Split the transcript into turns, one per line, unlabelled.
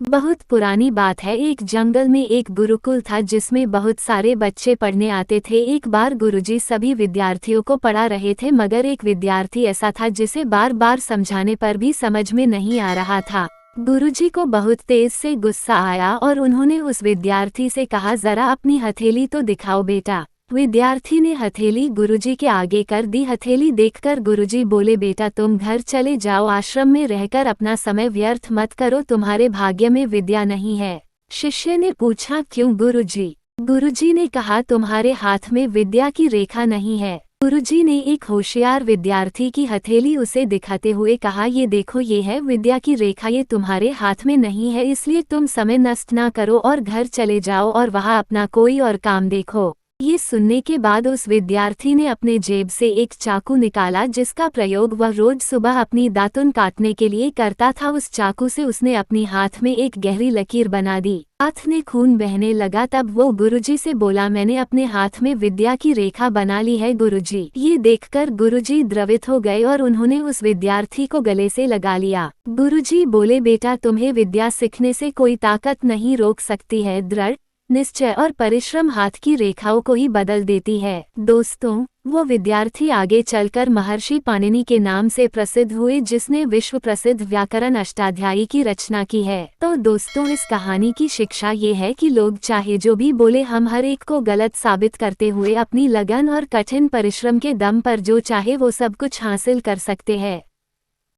बहुत पुरानी बात है। एक जंगल में एक गुरुकुल था जिसमें बहुत सारे बच्चे पढ़ने आते थे। एक बार गुरुजी सभी विद्यार्थियों को पढ़ा रहे थे, मगर एक विद्यार्थी ऐसा था जिसे बार बार समझाने पर भी समझ में नहीं आ रहा था। गुरुजी को बहुत तेज से गुस्सा आया और उन्होंने उस विद्यार्थी से कहा, जरा अपनी हथेली तो दिखाओ बेटा। विद्यार्थी ने हथेली गुरुजी के आगे कर दी। हथेली देखकर गुरुजी बोले, बेटा तुम घर चले जाओ, आश्रम में रहकर अपना समय व्यर्थ मत करो, तुम्हारे भाग्य में विद्या नहीं है। शिष्य ने पूछा, क्यों गुरुजी? गुरुजी ने कहा, तुम्हारे हाथ में विद्या की रेखा नहीं है। गुरुजी ने एक होशियार विद्यार्थी की हथेली उसे दिखाते हुए कहा, ये देखो, ये है विद्या की रेखा, ये तुम्हारे हाथ में नहीं है, इसलिए तुम समय नष्ट ना करो और घर चले जाओ और वहाँ अपना कोई और काम देखो। ये सुनने के बाद उस विद्यार्थी ने अपने जेब से एक चाकू निकाला जिसका प्रयोग वह रोज सुबह अपनी दातुन काटने के लिए करता था। उस चाकू से उसने अपनी हाथ में एक गहरी लकीर बना दी। हाथ में खून बहने लगा। तब वो गुरुजी से बोला, मैंने अपने हाथ में विद्या की रेखा बना ली है गुरुजी। ये देखकर गुरुजी द्रवित हो गए और उन्होंने उस विद्यार्थी को गले से लगा लिया। गुरुजी बोले, बेटा तुम्हें विद्या सीखने से कोई ताकत नहीं रोक सकती है। दृढ़ निश्चय और परिश्रम हाथ की रेखाओं को ही बदल देती है। दोस्तों, वो विद्यार्थी आगे चलकर महर्षि पाणिनि के नाम से प्रसिद्ध हुए, जिसने विश्व प्रसिद्ध व्याकरण अष्टाध्यायी की रचना की है। तो दोस्तों, इस कहानी की शिक्षा ये है कि लोग चाहे जो भी बोले, हम हर एक को गलत साबित करते हुए अपनी लगन और कठिन परिश्रम के दम पर जो चाहे वो सब कुछ हासिल कर सकते हैं।